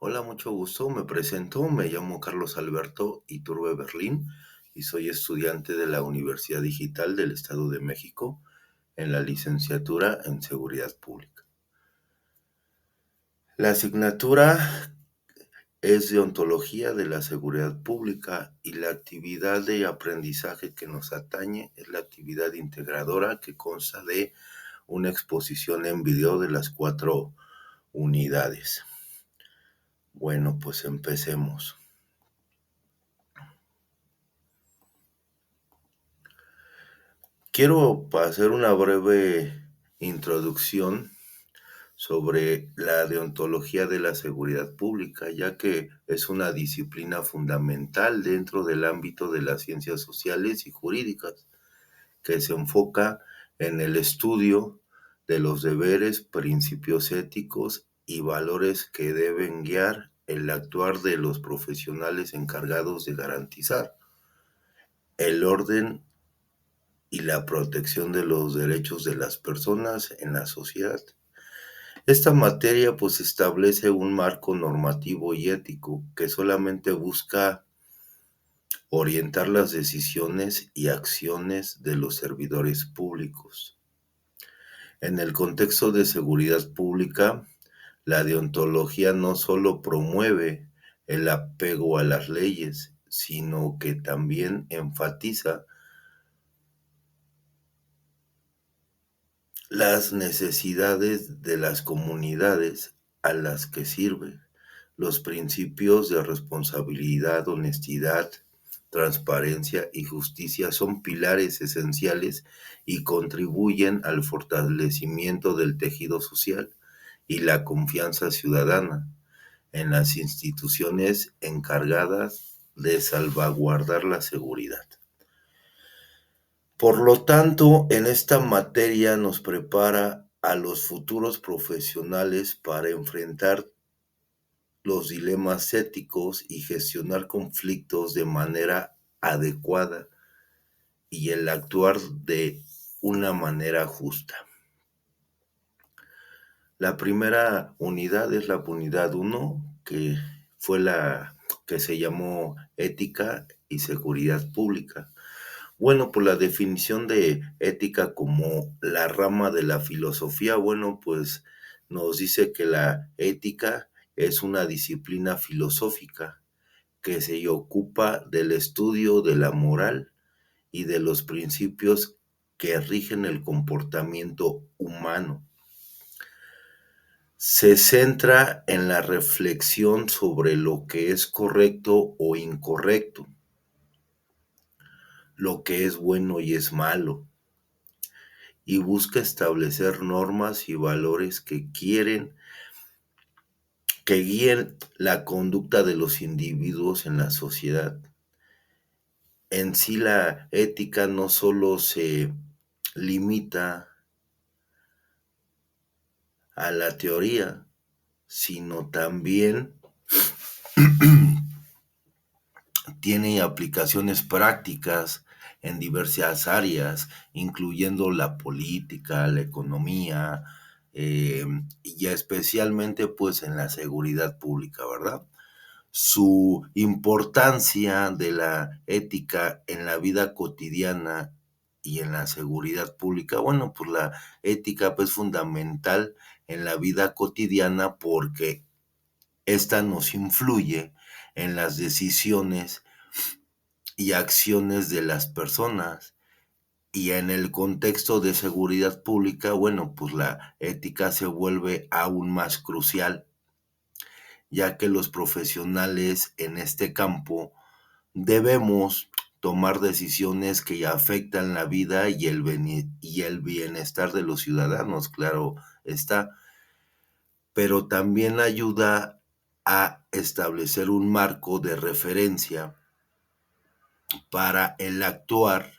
Hola, mucho gusto. Me presento, me llamo Carlos Alberto Iturbe Berlín y soy estudiante de la Universidad Digital del Estado de México en la licenciatura en Seguridad Pública. La asignatura es de Ontología de la Seguridad Pública y la actividad de aprendizaje que nos atañe es la actividad integradora que consta de una exposición en video de las 4 unidades. Bueno, pues empecemos. Quiero hacer una breve introducción sobre la deontología de la seguridad pública, ya que es una disciplina fundamental dentro del ámbito de las ciencias sociales y jurídicas, que se enfoca en el estudio de los deberes, principios éticos y valores que deben guiar el actuar de los profesionales encargados de garantizar el orden y la protección de los derechos de las personas en la sociedad. Esta materia pues establece un marco normativo y ético que solamente busca orientar las decisiones y acciones de los servidores públicos. En el contexto de seguridad pública, la deontología no solo promueve el apego a las leyes, sino que también enfatiza las necesidades de las comunidades a las que sirve. Los principios de responsabilidad, honestidad, transparencia y justicia son pilares esenciales y contribuyen al fortalecimiento del tejido social y la confianza ciudadana en las instituciones encargadas de salvaguardar la seguridad. Por lo tanto, en esta materia nos prepara a los futuros profesionales para enfrentar los dilemas éticos y gestionar conflictos de manera adecuada y el actuar de una manera justa. La primera unidad es la unidad 1, que fue la que se llamó Ética y Seguridad Pública. Bueno, pues la definición de ética como la rama de la filosofía, bueno, pues nos dice que la ética es una disciplina filosófica que se ocupa del estudio de la moral y de los principios que rigen el comportamiento humano. Se centra en la reflexión sobre lo que es correcto o incorrecto, lo que es bueno y es malo, y busca establecer normas y valores que guíen la conducta de los individuos en la sociedad. En sí, la ética no solo se limita a la teoría, sino también tiene aplicaciones prácticas en diversas áreas, incluyendo la política, la economía, y especialmente pues en la seguridad pública, ¿verdad? Su importancia de la ética en la vida cotidiana y en la seguridad pública, bueno, pues la ética pues, es fundamental en la vida cotidiana porque esta nos influye en las decisiones y acciones de las personas. Y en el contexto de seguridad pública, bueno, pues la ética se vuelve aún más crucial, ya que los profesionales en este campo debemos tomar decisiones que afectan la vida y el bienestar de los ciudadanos, claro está, pero también ayuda a establecer un marco de referencia para el actuar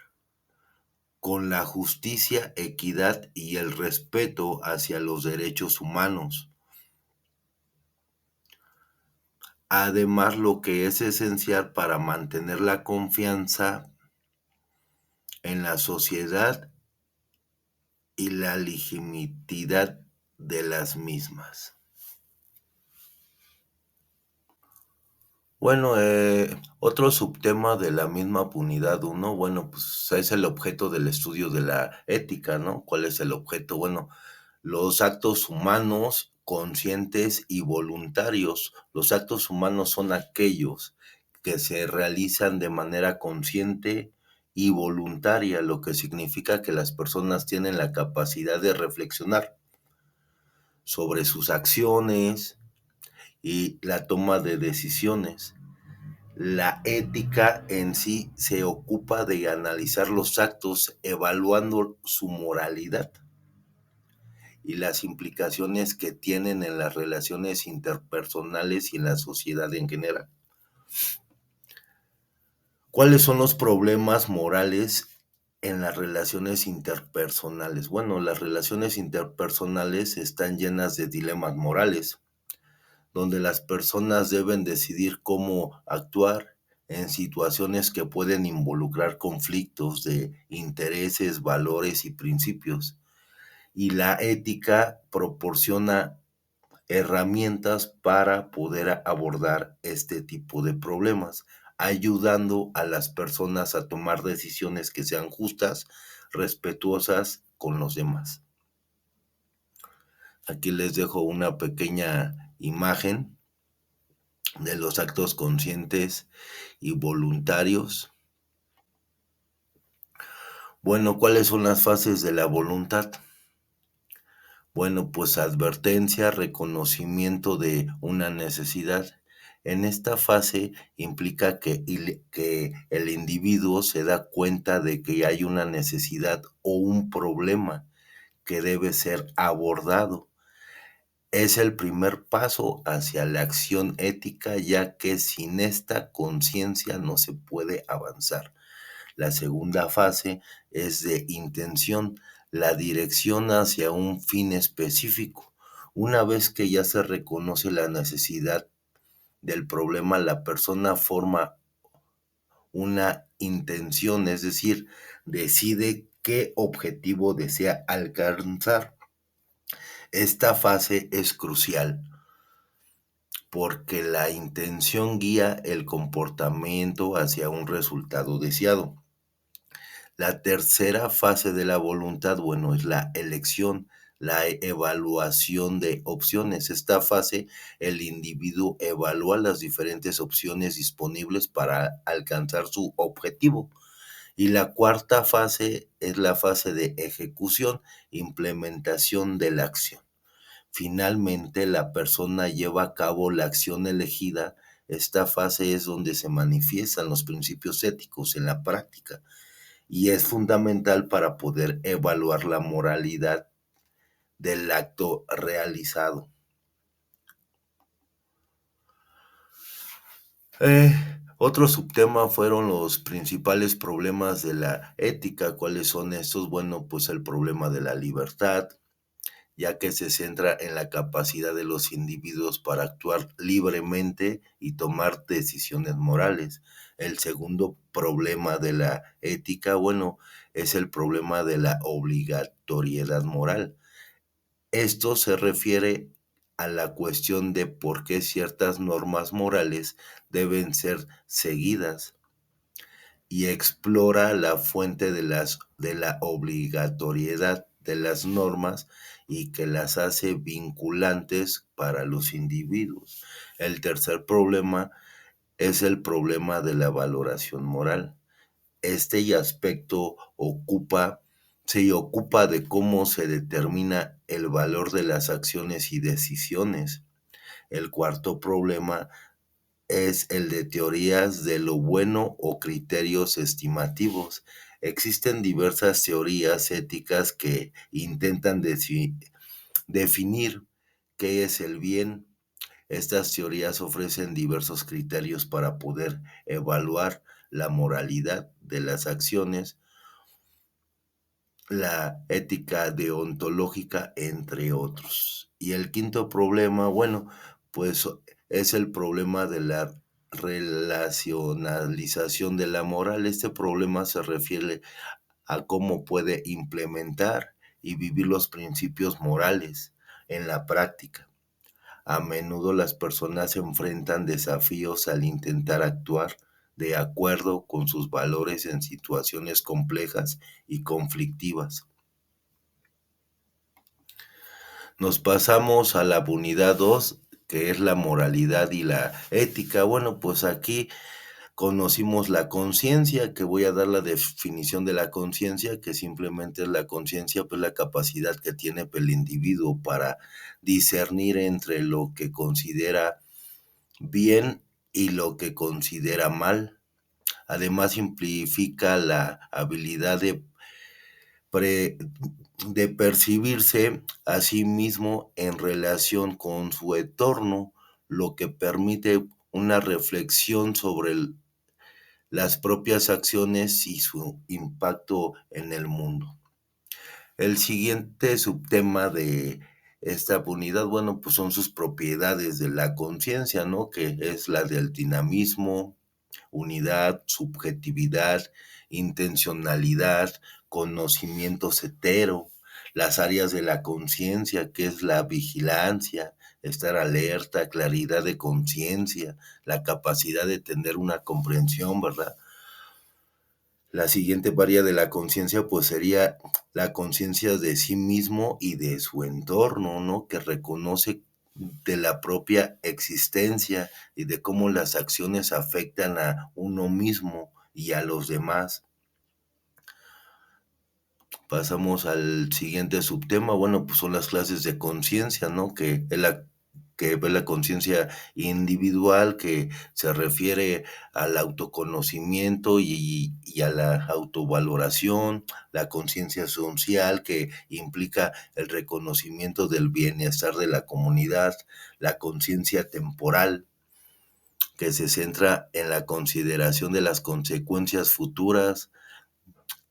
con la justicia, equidad y el respeto hacia los derechos humanos. Además, lo que es esencial para mantener la confianza en la sociedad y la legitimidad de las mismas. Bueno, otro subtema de la misma Unidad 1, bueno, pues es el objeto del estudio de la ética, ¿no? ¿Cuál es el objeto? Bueno, los actos humanos conscientes y voluntarios. Los actos humanos son aquellos que se realizan de manera consciente y voluntaria, lo que significa que las personas tienen la capacidad de reflexionar sobre sus acciones y la toma de decisiones. La ética en sí se ocupa de analizar los actos evaluando su moralidad y las implicaciones que tienen en las relaciones interpersonales y en la sociedad en general. ¿Cuáles son los problemas morales en las relaciones interpersonales? Bueno, las relaciones interpersonales están llenas de dilemas morales, donde las personas deben decidir cómo actuar en situaciones que pueden involucrar conflictos de intereses, valores y principios. Y la ética proporciona herramientas para poder abordar este tipo de problemas, ayudando a las personas a tomar decisiones que sean justas, respetuosas con los demás. Aquí les dejo una pequeña imagen de los actos conscientes y voluntarios. Bueno, ¿cuáles son las fases de la voluntad? Bueno, pues advertencia, reconocimiento de una necesidad. En esta fase implica que el individuo se da cuenta de que hay una necesidad o un problema que debe ser abordado. Es el primer paso hacia la acción ética, ya que sin esta conciencia no se puede avanzar. La segunda fase es de intención, la dirección hacia un fin específico. Una vez que ya se reconoce la necesidad del problema, la persona forma una intención, es decir, decide qué objetivo desea alcanzar. Esta fase es crucial porque la intención guía el comportamiento hacia un resultado deseado. La tercera fase de la voluntad, bueno, es la elección, la evaluación de opciones. Esta fase, el individuo evalúa las diferentes opciones disponibles para alcanzar su objetivo. Y la cuarta fase es la fase de ejecución, implementación de la acción. Finalmente, la persona lleva a cabo la acción elegida. Esta fase es donde se manifiestan los principios éticos en la práctica y es fundamental para poder evaluar la moralidad del acto realizado. Eh, Otro subtema fueron los principales problemas de la ética. ¿Cuáles son estos? Bueno, pues el problema de la libertad, ya que se centra en la capacidad de los individuos para actuar libremente y tomar decisiones morales. El segundo problema de la ética, bueno, es el problema de la obligatoriedad moral. Esto se refiere a la cuestión de por qué ciertas normas morales deben ser seguidas y explora la fuente de la obligatoriedad de las normas y que las hace vinculantes para los individuos. El tercer problema es el problema de la valoración moral. Este aspecto se ocupa de cómo se determina el valor de las acciones y decisiones. El cuarto problema es el de teorías de lo bueno o criterios estimativos. Existen diversas teorías éticas que intentan definir qué es el bien. Estas teorías ofrecen diversos criterios para poder evaluar la moralidad de las acciones, la ética deontológica, entre otros. Y el quinto problema, bueno, pues es el problema de la relacionalización de la moral. Este problema se refiere a cómo puede implementar y vivir los principios morales en la práctica. A menudo las personas enfrentan desafíos al intentar actuar de acuerdo con sus valores en situaciones complejas y conflictivas. Nos pasamos a la unidad 2, que es la moralidad y la ética. Bueno, pues aquí conocimos la conciencia, que voy a dar la definición de la conciencia, que simplemente es la conciencia, pues la capacidad que tiene el individuo para discernir entre lo que considera bien y lo que considera mal. Además, simplifica la habilidad pre- de percibirse a sí mismo en relación con su entorno, lo que permite una reflexión sobre las propias acciones y su impacto en el mundo. El siguiente subtema de esta unidad, bueno, pues son sus propiedades de la conciencia, ¿no? Que es la del dinamismo, unidad, subjetividad, intencionalidad, conocimiento certero, las áreas de la conciencia, que es la vigilancia, estar alerta, claridad de conciencia, la capacidad de tener una comprensión, ¿verdad? La siguiente varía de la conciencia, pues sería la conciencia de sí mismo y de su entorno, ¿no? Que reconoce de la propia existencia y de cómo las acciones afectan a uno mismo y a los demás. Pasamos al siguiente subtema, bueno, pues son las clases de conciencia, ¿no? Que es la conciencia individual, que se refiere al autoconocimiento y a la autovaloración, la conciencia social, que implica el reconocimiento del bienestar de la comunidad, la conciencia temporal, que se centra en la consideración de las consecuencias futuras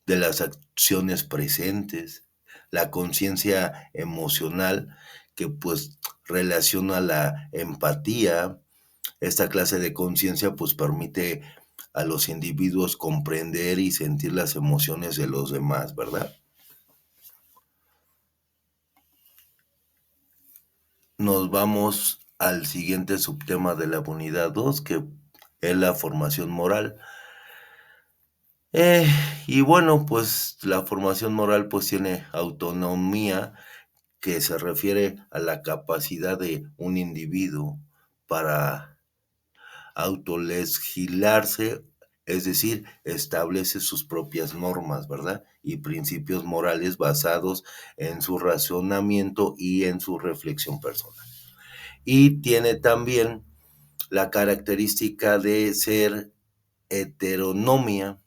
de las acciones presentes, la conciencia emocional, que pues relaciona la empatía. Esta clase de conciencia pues permite a los individuos comprender y sentir las emociones de los demás, ¿verdad? Nos vamos al siguiente subtema de la unidad 2, que es la formación moral. Eh, y bueno, pues la formación moral pues tiene autonomía, que se refiere a la capacidad de un individuo para autolegislarse, es decir, establece sus propias normas, ¿verdad? Y principios morales basados en su razonamiento y en su reflexión personal. Y tiene también la característica de ser heteronomia,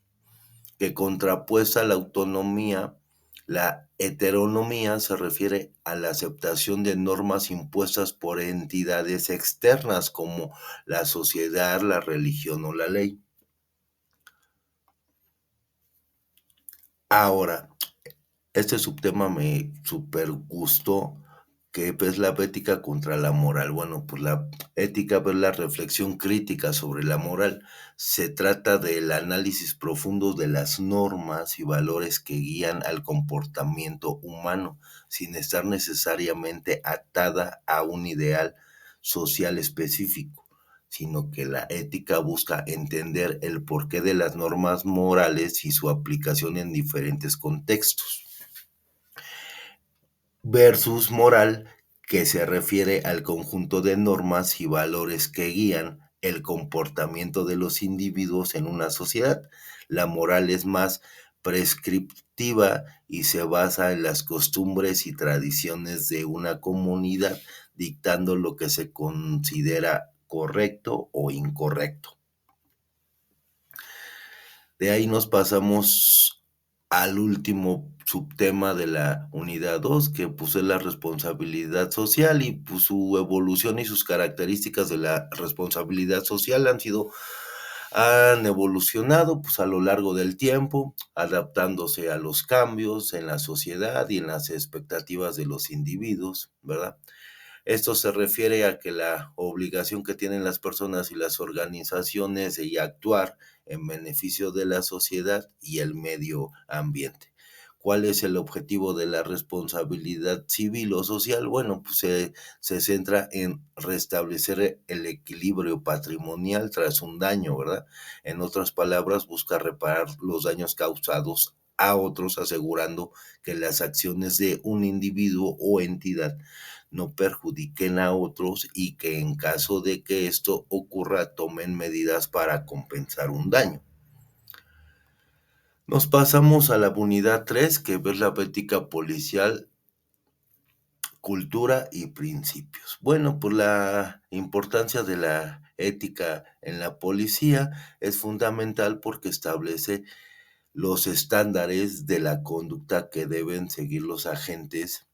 que contrapuesta a la autonomía. La heteronomía se refiere a la aceptación de normas impuestas por entidades externas como la sociedad, la religión o la ley. Ahora, este subtema me super gustó, que es la ética contra la moral. Bueno, pues la ética es la reflexión crítica sobre la moral. Se trata del análisis profundo de las normas y valores que guían al comportamiento humano, sin estar necesariamente atada a un ideal social específico, sino que la ética busca entender el porqué de las normas morales y su aplicación en diferentes contextos. Versus moral, que se refiere al conjunto de normas y valores que guían el comportamiento de los individuos en una sociedad. La moral es más prescriptiva y se basa en las costumbres y tradiciones de una comunidad, dictando lo que se considera correcto o incorrecto. De ahí nos pasamos al último subtema de la unidad 2, que pues es la responsabilidad social, y pues su evolución y sus características de la responsabilidad social han evolucionado pues a lo largo del tiempo, adaptándose a los cambios en la sociedad y en las expectativas de los individuos, ¿verdad? Esto se refiere a que la obligación que tienen las personas y las organizaciones de actuar en beneficio de la sociedad y el medio ambiente. ¿Cuál es el objetivo de la responsabilidad civil o social? Bueno, pues se centra en restablecer el equilibrio patrimonial tras un daño, ¿verdad? En otras palabras, busca reparar los daños causados a otros, asegurando que las acciones de un individuo o entidad no perjudiquen a otros y que en caso de que esto ocurra tomen medidas para compensar un daño. Nos pasamos a la unidad 3, que es la ética policial, cultura y principios. Bueno, pues la importancia de la ética en la policía es fundamental porque establece los estándares de la conducta que deben seguir los agentes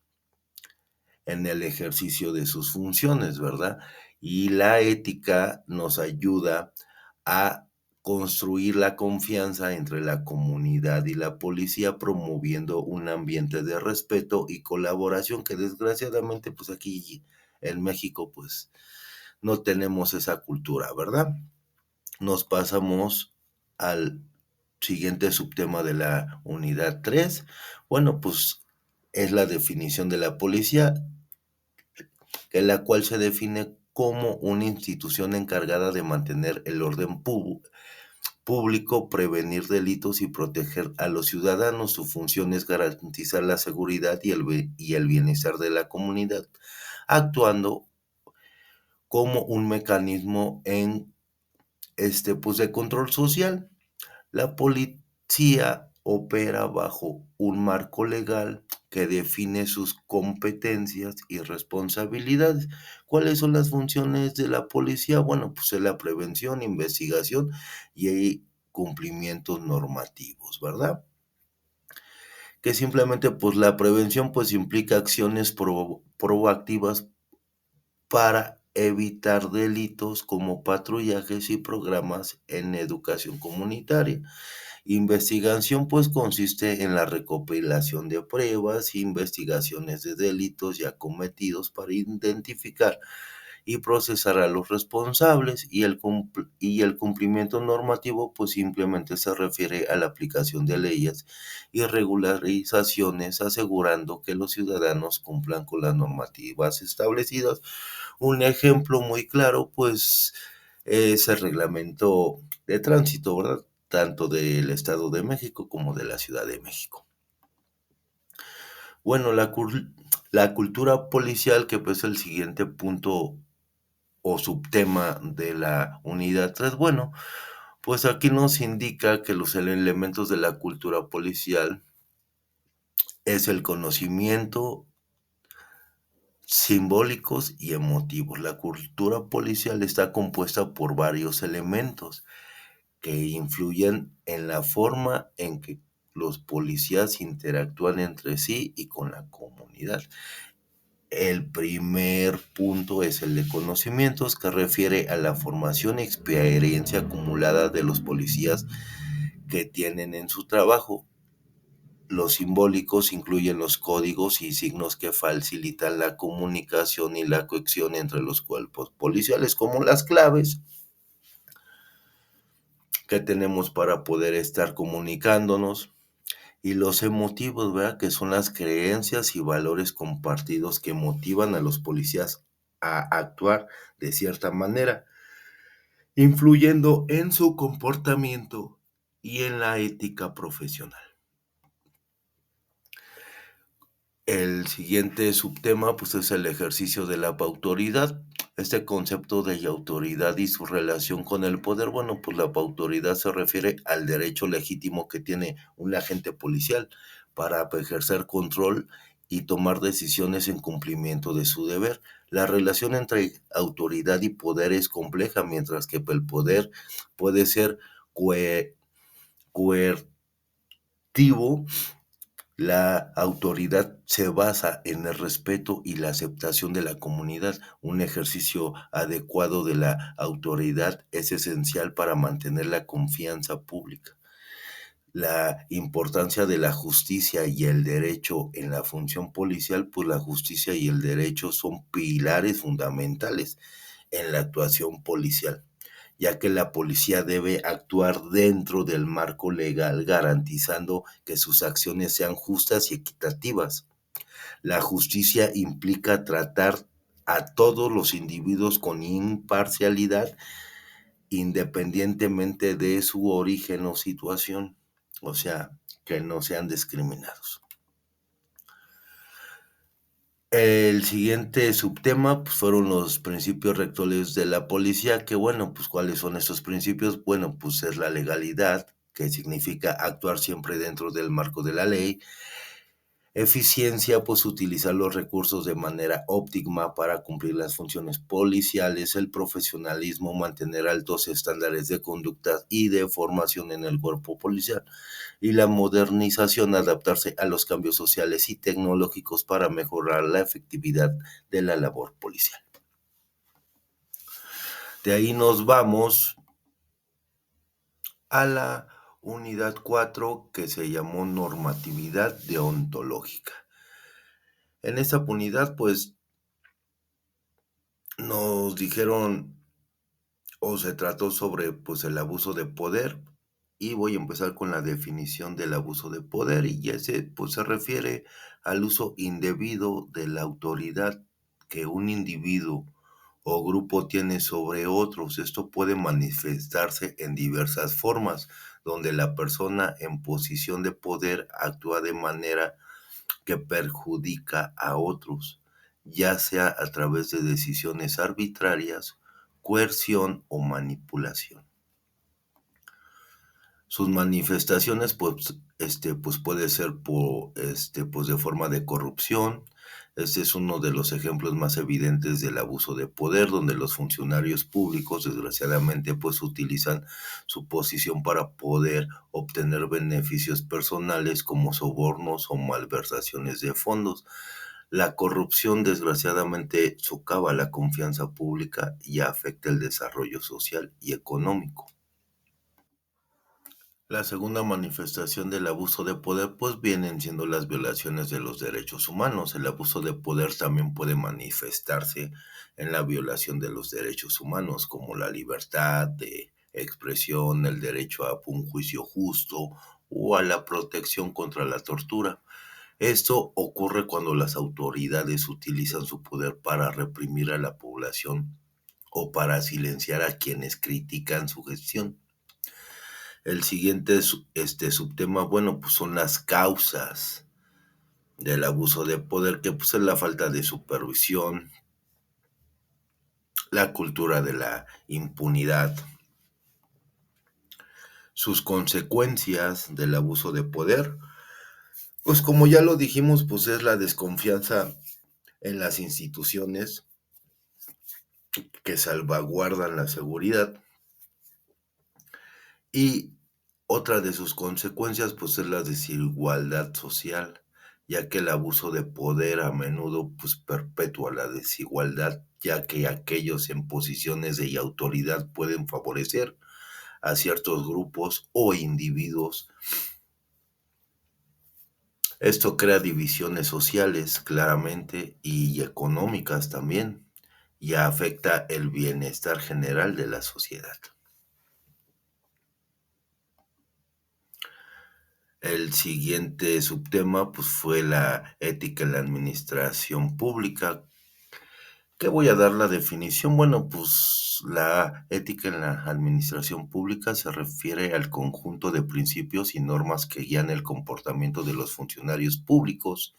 en el ejercicio de sus funciones, ¿verdad? Y la ética nos ayuda a construir la confianza entre la comunidad y la policía, promoviendo un ambiente de respeto y colaboración que desgraciadamente, pues aquí en México, pues no tenemos esa cultura, ¿verdad? Nos pasamos al siguiente subtema de la unidad 3. Bueno, pues es la definición de la policía, en la cual se define como una institución encargada de mantener el orden público, prevenir delitos y proteger a los ciudadanos. Su función es garantizar la seguridad y el bienestar de la comunidad, actuando como un mecanismo pues de control social. La policía opera bajo un marco legal que define sus competencias y responsabilidades. ¿Cuáles son las funciones de la policía? Bueno, pues es la prevención, investigación y cumplimientos normativos, ¿verdad? Que simplemente pues la prevención pues implica acciones proactivas para evitar delitos como patrullajes y programas en educación comunitaria. Investigación, pues, consiste en la recopilación de pruebas, investigaciones de delitos ya cometidos para identificar y procesar a los responsables, y el cumplimiento normativo, pues, simplemente se refiere a la aplicación de leyes y regularizaciones, asegurando que los ciudadanos cumplan con las normativas establecidas. Un ejemplo muy claro, pues, es el reglamento de tránsito, ¿verdad? Tanto del Estado de México como de la Ciudad de México. Bueno, la cultura policial, que pues es el siguiente punto o subtema de la unidad 3, bueno, pues aquí nos indica que los elementos de la cultura policial es el conocimiento, simbólicos y emotivos. La cultura policial está compuesta por varios elementos que influyen en la forma en que los policías interactúan entre sí y con la comunidad. El primer punto es el de conocimientos, que refiere a la formación y experiencia acumulada de los policías que tienen en su trabajo. Los simbólicos incluyen los códigos y signos que facilitan la comunicación y la cohesión entre los cuerpos policiales, como las claves que tenemos para poder estar comunicándonos, y los emotivos, ¿verdad? Que son las creencias y valores compartidos que motivan a los policías a actuar de cierta manera, influyendo en su comportamiento y en la ética profesional. El siguiente subtema, pues, es el ejercicio de la autoridad. Este concepto de autoridad y su relación con el poder, bueno, pues la autoridad se refiere al derecho legítimo que tiene un agente policial para ejercer control y tomar decisiones en cumplimiento de su deber. La relación entre autoridad y poder es compleja, mientras que el poder puede ser cue- coercitivo. La autoridad se basa en el respeto y la aceptación de la comunidad. Un ejercicio adecuado de la autoridad es esencial para mantener la confianza pública. La importancia de la justicia y el derecho en la función policial, pues la justicia y el derecho son pilares fundamentales en la actuación policial, ya que la policía debe actuar dentro del marco legal, garantizando que sus acciones sean justas y equitativas. La justicia implica tratar a todos los individuos con imparcialidad, independientemente de su origen o situación, o sea, que no sean discriminados. El siguiente subtema pues, fueron los principios rectores de la policía, que bueno, pues ¿cuáles son estos principios? Bueno, pues es la legalidad, que significa actuar siempre dentro del marco de la ley. Eficiencia, pues utilizar los recursos de manera óptima para cumplir las funciones policiales. El profesionalismo, mantener altos estándares de conducta y de formación en el cuerpo policial. Y la modernización, adaptarse a los cambios sociales y tecnológicos para mejorar la efectividad de la labor policial. De ahí nos vamos a la unidad 4, que se llamó normatividad deontológica. En esta unidad, pues, nos dijeron o se trató sobre, pues, el abuso de poder, y voy a empezar con la definición del abuso de poder, y ese, pues, se refiere al uso indebido de la autoridad que un individuo o grupo tiene sobre otros. Esto puede manifestarse en diversas formas, donde la persona en posición de poder actúa de manera que perjudica a otros, ya sea a través de decisiones arbitrarias, coerción o manipulación. Sus manifestaciones, pues puede ser pues de forma de corrupción. Este es uno de los ejemplos más evidentes del abuso de poder, donde los funcionarios públicos, desgraciadamente, pues utilizan su posición para poder obtener beneficios personales como sobornos o malversaciones de fondos. La corrupción, desgraciadamente, socava la confianza pública y afecta el desarrollo social y económico. La segunda manifestación del abuso de poder, pues vienen siendo las violaciones de los derechos humanos. El abuso de poder también puede manifestarse en la violación de los derechos humanos, como la libertad de expresión, el derecho a un juicio justo o a la protección contra la tortura. Esto ocurre cuando las autoridades utilizan su poder para reprimir a la población o para silenciar a quienes critican su gestión. El siguiente subtema, bueno, pues son las causas del abuso de poder, que pues es la falta de supervisión, la cultura de la impunidad, sus consecuencias del abuso de poder, pues como ya lo dijimos, pues es la desconfianza en las instituciones que salvaguardan la seguridad, y otra de sus consecuencias, pues, es la desigualdad social, ya que el abuso de poder a menudo, pues, perpetúa la desigualdad, ya que aquellos en posiciones de autoridad pueden favorecer a ciertos grupos o individuos. Esto crea divisiones sociales, claramente, y económicas también, y afecta el bienestar general de la sociedad. El siguiente subtema, pues, fue la ética en la administración pública. ¿Qué voy a dar la definición? Bueno, pues, la ética en la administración pública se refiere al conjunto de principios y normas que guían el comportamiento de los funcionarios públicos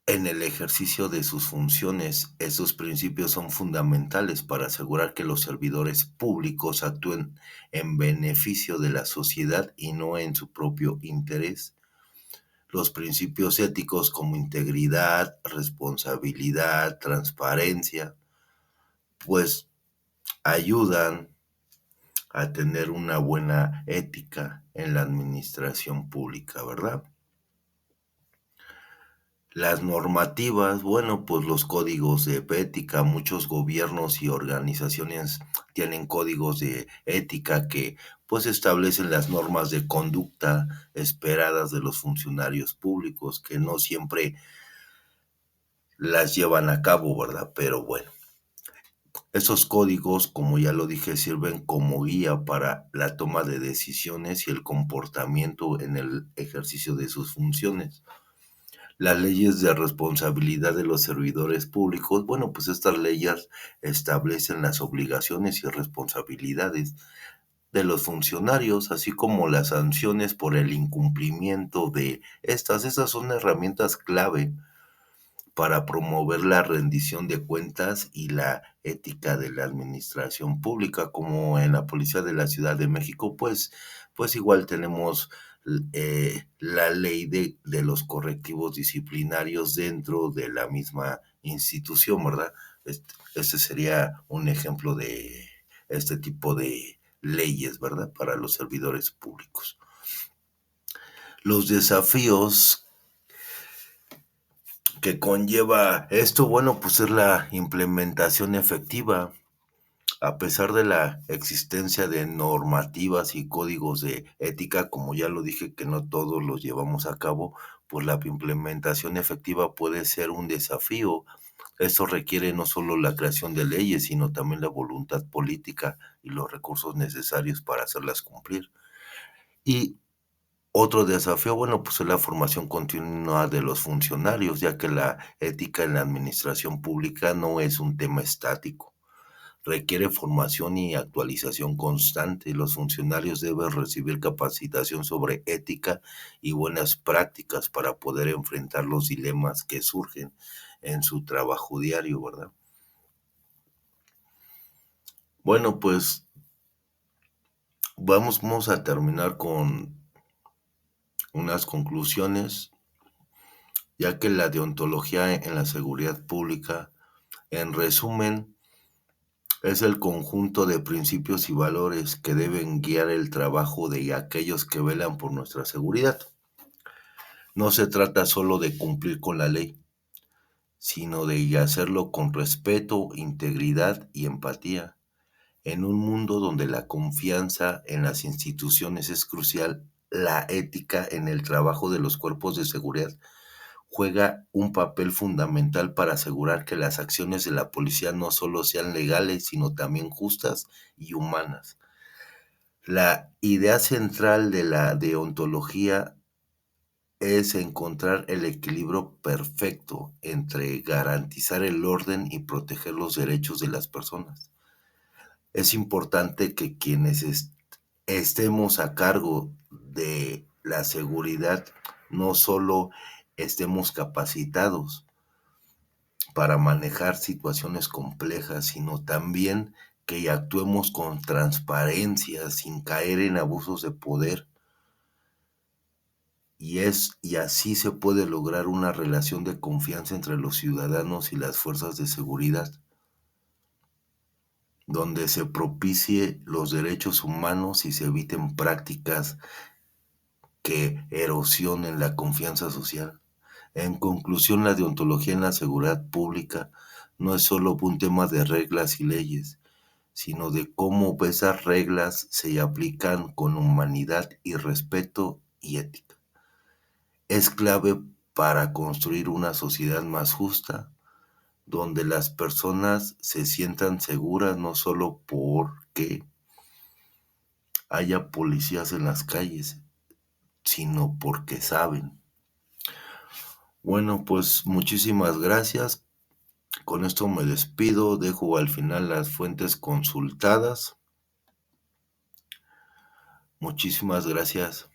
en el ejercicio de sus funciones. Estos principios son fundamentales para asegurar que los servidores públicos actúen en beneficio de la sociedad y no en su propio interés. Los principios éticos como integridad, responsabilidad, transparencia, pues ayudan a tener una buena ética en la administración pública, ¿verdad? Las normativas, bueno, pues los códigos de ética, muchos gobiernos y organizaciones tienen códigos de ética que pues establecen las normas de conducta esperadas de los funcionarios públicos, que no siempre las llevan a cabo, ¿verdad? Pero bueno, Esos códigos, como ya lo dije, sirven como guía para la toma de decisiones y el comportamiento en el ejercicio de sus funciones. Las leyes de responsabilidad de los servidores públicos, bueno, pues estas leyes establecen las obligaciones y responsabilidades de los funcionarios, así como las sanciones por el incumplimiento de estas. Estas son herramientas clave para promover la rendición de cuentas y la ética de la administración pública, como en la Policía de la Ciudad de México, pues igual tenemos la ley de los correctivos disciplinarios dentro de la misma institución, ¿verdad? Este sería un ejemplo de este tipo de leyes, ¿verdad? Para los servidores públicos. Los desafíos que conlleva esto, bueno, pues es la implementación efectiva. A pesar de la existencia de normativas y códigos de ética, como ya lo dije, que no todos los llevamos a cabo, pues la implementación efectiva puede ser un desafío. Esto requiere no solo la creación de leyes, sino también la voluntad política y los recursos necesarios para hacerlas cumplir. Y otro desafío, bueno, pues es la formación continua de los funcionarios, ya que la ética en la administración pública no es un tema estático. Requiere formación y actualización constante. Los funcionarios deben recibir capacitación sobre ética y buenas prácticas para poder enfrentar los dilemas que surgen en su trabajo diario, ¿verdad? Bueno, pues vamos a terminar con unas conclusiones, ya que la deontología en la seguridad pública, en resumen, es el conjunto de principios y valores que deben guiar el trabajo de aquellos que velan por nuestra seguridad. No se trata solo de cumplir con la ley, sino de hacerlo con respeto, integridad y empatía. En un mundo donde la confianza en las instituciones es crucial, la ética en el trabajo de los cuerpos de seguridad juega un papel fundamental para asegurar que las acciones de la policía no solo sean legales, sino también justas y humanas. La idea central de la deontología es encontrar el equilibrio perfecto entre garantizar el orden y proteger los derechos de las personas. Es importante que quienes estemos a cargo de la seguridad no solo estemos capacitados para manejar situaciones complejas, sino también que actuemos con transparencia, sin caer en abusos de poder. Y así se puede lograr una relación de confianza entre los ciudadanos y las fuerzas de seguridad, donde se propicie los derechos humanos y se eviten prácticas que erosionen la confianza social. En conclusión, la deontología en la seguridad pública no es solo un tema de reglas y leyes, sino de cómo esas reglas se aplican con humanidad y respeto y ética. Es clave para construir una sociedad más justa, donde las personas se sientan seguras no solo porque haya policías en las calles, sino porque saben. Bueno, pues muchísimas gracias. Con esto me despido, dejo al final las fuentes consultadas. Muchísimas gracias.